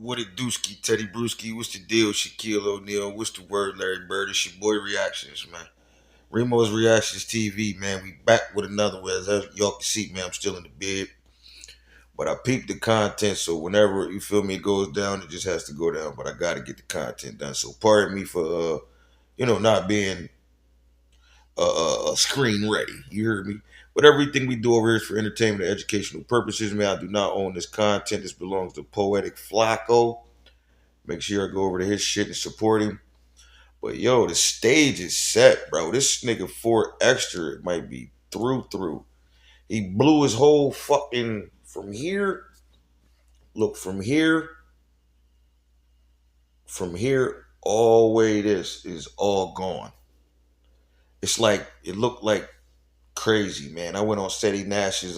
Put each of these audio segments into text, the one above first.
What it Dooski, Teddy Brewski, what's the deal? Shaquille O'Neal, what's the word, Larry Bird? It's your boy Reactions, man. Remo's Reactions TV, man. We back with another one. As y'all can see, man, I'm still in the bed. But I peeped the content, so whenever, you feel me, it goes down, it just has to go down. But I got to get the content done. So pardon me for, not being screen ready. You heard me? But everything we do over here is for entertainment and educational purposes, man. I do not own this content. This belongs to Poetic Flacco. Make sure I go over to his shit and support him. But yo, the stage is set, bro. This nigga 4XTRA might be through. He blew his whole fucking from here. Look, from here all the way this is all gone. It's like, it looked like crazy, man. I went on Steady Nash's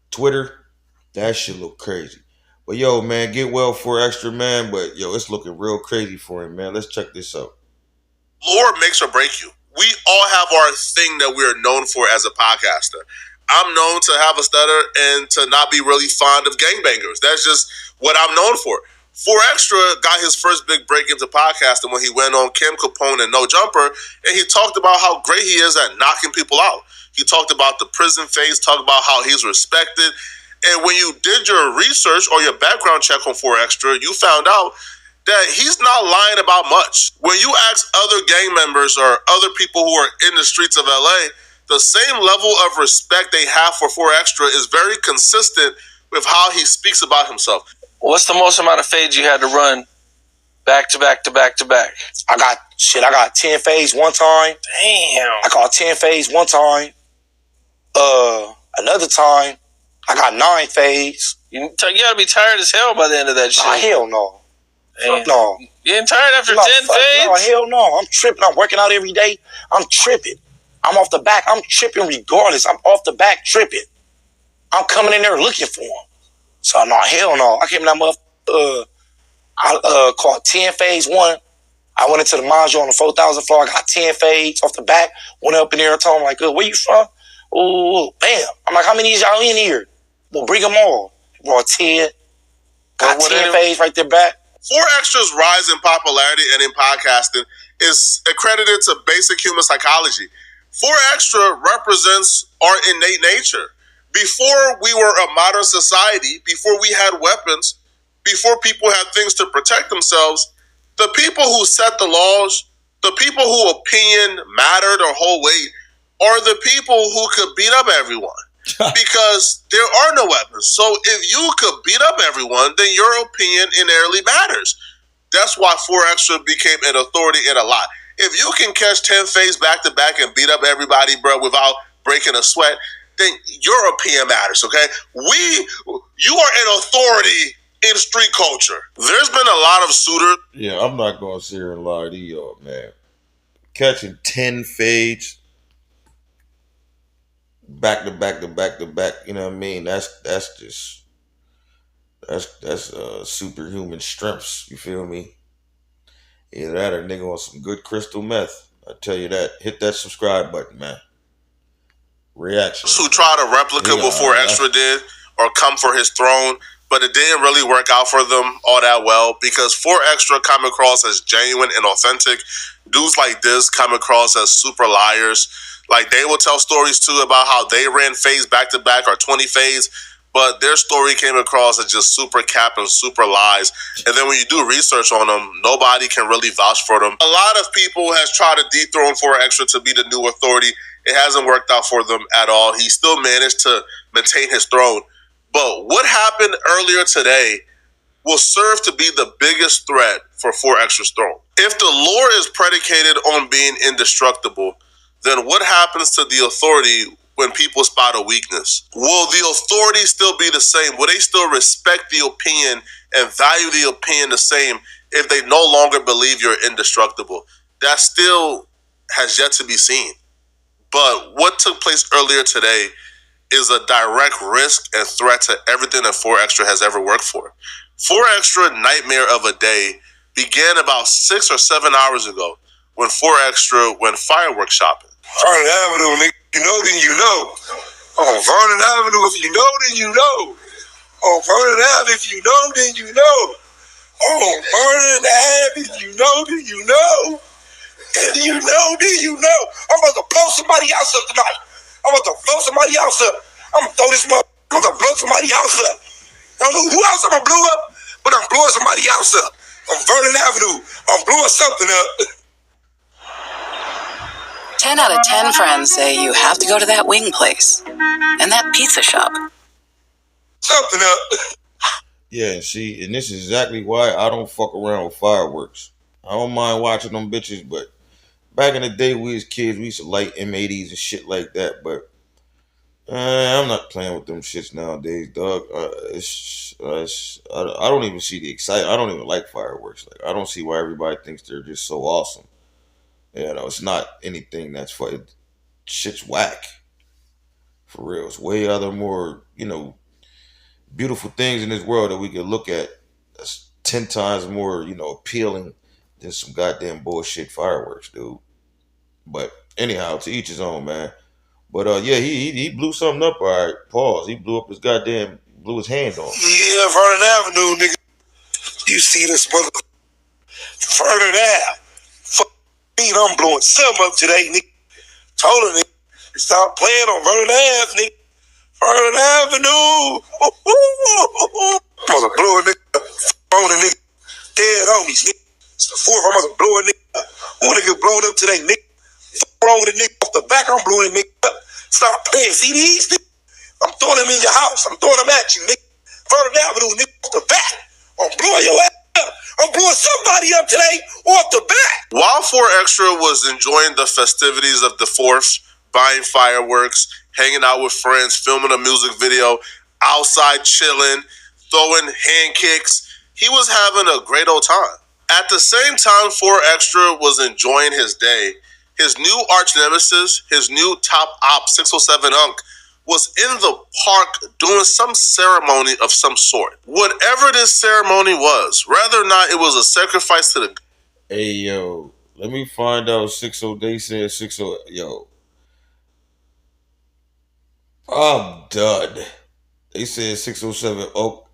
Twitter. That shit looked crazy. But yo, man, get well 4XTRA, man. But yo, it's looking real crazy for him, man. Let's check this out. Lore makes or break you. We all have our thing that we are known for as a podcaster. I'm known to have a stutter and to not be really fond of gangbangers. That's just what I'm known for. 4XTRA got his first big break into podcasting when he went on Kim Capone and No Jumper, and he talked about how great he is at knocking people out. He talked about the prison phase, talked about how he's respected. And when you did your research or your background check on 4XTRA, you found out that he's not lying about much. When you ask other gang members or other people who are in the streets of LA, the same level of respect they have for 4XTRA is very consistent with how he speaks about himself. What's the most amount of fades you had to run back to back to back to back? I got 10 fades one time. Damn. I got 10 fades one time. Another time, I got 9 fades. You gotta be tired as hell by the end of that shit. Nah, hell no. Fuck no. You getting tired after 10 fades? No, hell no. I'm tripping. I'm working out every day. I'm tripping. I'm off the back. I'm tripping regardless. I'm off the back tripping. I'm coming in there looking for him. So no, hell no. I came in that motherfucker. I caught 10 fades one. I went into the Manjo on the 4,000 floor. I got 10 fades off the back. Went up in there and told him, like, where you from? Oh, bam. I'm like, how many of y'all in here? Well, bring them all. Brought 10. Got 10 fades right there back. 4XTRA's rise in popularity and in podcasting is accredited to basic human psychology. 4XTRA represents our innate nature. Before we were a modern society, before we had weapons, before people had things to protect themselves, the people who set the laws, the people whose opinion mattered or hold weight, are the people who could beat up everyone. Because there are no weapons. So if you could beat up everyone, then your opinion inherently matters. That's why 4XTRA became an authority in a lot. If you can catch 10 fades back to back and beat up everybody, bro, without breaking a sweat, then your opinion matters, okay? You are an authority in street culture. There's been a lot of suitors. Yeah, I'm not going to sit here and lie to y'all, man. Catching 10 fades back to back to back to back, you know what I mean? That's superhuman strengths, you feel me? Either that or nigga on some good crystal meth. I tell you that. Hit that subscribe button, man. Reaction. Who try to replicate what 4XTRA did or come for his throne, but it didn't really work out for them all that well because 4XTRA come across as genuine and authentic. Dudes like this come across as super liars. Like, they will tell stories, too, about how they ran fades back-to-back or 20 fades, but their story came across as just super cap and super lies. And then when you do research on them, nobody can really vouch for them. A lot of people has tried to dethrone 4XTRA to be the new authority. It hasn't worked out for them at all. He still managed to maintain his throne. But what happened earlier today will serve to be the biggest threat for 4XTRA's throne. If the lore is predicated on being indestructible, then what happens to the authority when people spot a weakness? Will the authority still be the same? Will they still respect the opinion and value the opinion the same if they no longer believe you're indestructible? That still has yet to be seen. But what took place earlier today is a direct risk and threat to everything that 4XTRA has ever worked for. 4XTRA nightmare of a day began about 6 or 7 hours ago when 4XTRA went fireworks shopping. Vernon Avenue, nigga, you know, then you know. On Vernon Avenue, if you know, then you know. On Vernon Avenue, if you know, then you know. Oh, murder in the habit. Do you know? Do you know? Do you know? Do you know? I'm about to blow somebody else up tonight. I'm about to blow somebody else up. I'm gonna throw this mother. I'm gonna blow somebody else up. I don't know who else I'm gonna blow up, but I'm blowing somebody else up. On Vernon Avenue, I'm blowing something up. 10 out of 10 friends say you have to go to that wing place and that pizza shop. Something up. Yeah, see, and this is exactly why I don't fuck around with fireworks. I don't mind watching them bitches, but back in the day, we as kids, we used to light M80s and shit like that, but I'm not playing with them shits nowadays, dog. I don't even see the excitement. I don't even like fireworks. Like, I don't see why everybody thinks they're just so awesome. You know, it's not anything that's for shit's whack. For real. It's way other more, beautiful things in this world that we can look at that's 10 times more, appealing than some goddamn bullshit fireworks, dude. But anyhow, to each his own, man. But yeah, he blew something up. All right, pause. He blew up blew his hand off. Yeah, Vernon Avenue, nigga. You see this mother? Vernon Ave. Fuck me, I'm blowing something up today, nigga. Told her, nigga, stop playing on Vernon Ave, nigga. Vernon Avenue. I'm gonna blow a nigga on a nigga. Dead homies, nigga. It's the fourth. I'm gonna blow a nigga. Who nigga blown up today, nigga? Wrong with a nigga off the back. I'm blowing nigga up. Stop playing CDs, nigga. I'm throwing them in your house. I'm throwing them at you, nigga. Vernon Avenue, nigga, off the back. I'm blowing your ass up. I'm blowing somebody up today off the back. While 4XTRA was enjoying the festivities of the 4th, buying fireworks, hanging out with friends, filming a music video, outside chilling, throwing hand kicks, he was having a great old time. At the same time 4XTRA was enjoying his day, his new arch nemesis, his new top op 607 Unk, was in the park doing some ceremony of some sort. Whatever this ceremony was, whether or not it was a sacrifice to the... Hey, yo, let me find out 60, they said 60, yo. I'm done. They said 607 Oak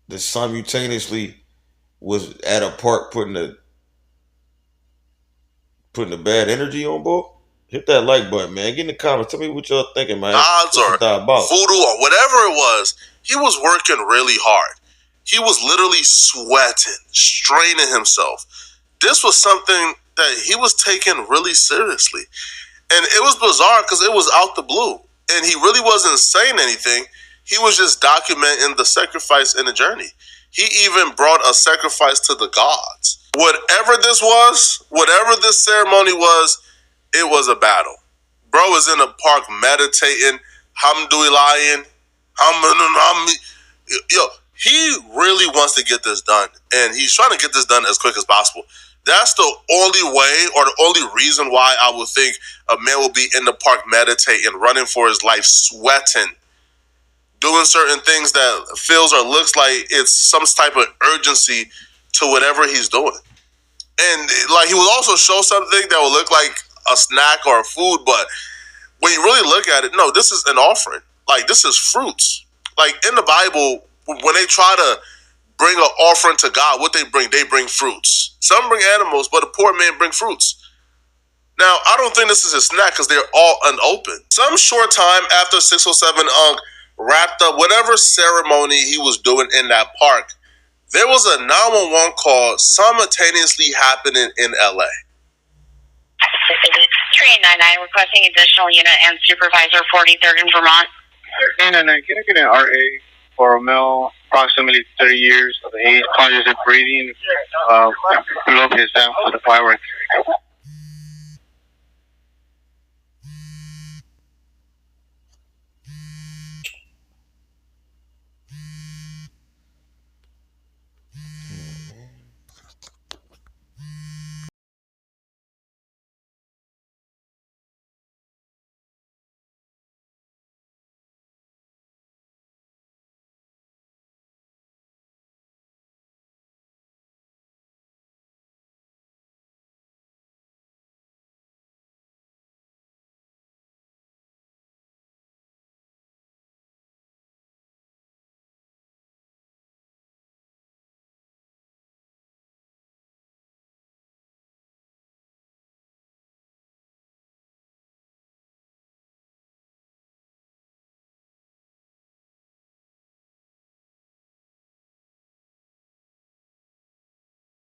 that simultaneously was at a park putting the bad energy on, boy. Hit that like button, man. Get in the comments. Tell me what y'all thinking, man. Odds or voodoo or whatever it was, he was working really hard. He was literally sweating, straining himself. This was something that he was taking really seriously. And it was bizarre because it was out the blue. And he really wasn't saying anything. He was just documenting the sacrifice and the journey. He even brought a sacrifice to the gods. Whatever this was, whatever this ceremony was, it was a battle. Bro was in the park meditating, hamdulillahin, yo, he really wants to get this done. And he's trying to get this done as quick as possible. That's the only way or the only reason why I would think a man will be in the park meditating, running for his life, sweating, doing certain things that feels or looks like it's some type of urgency to whatever he's doing. And like he would also show something that would look like a snack or a food, but when you really look at it, no, this is an offering. Like this is fruits. Like in the Bible, when they try to bring an offering to God, what they bring fruits. Some bring animals, but the poor man bring fruits. Now, I don't think this is a snack because they're all unopened. Some short time after 607 Unk wrapped up whatever ceremony he was doing in that park, there was a 911 call simultaneously happening in LA. 399 requesting additional unit and supervisor 43rd in Vermont. 399, can I get an RA for a male, approximately 30 years of age, conscious and breathing, below his for the fireworks?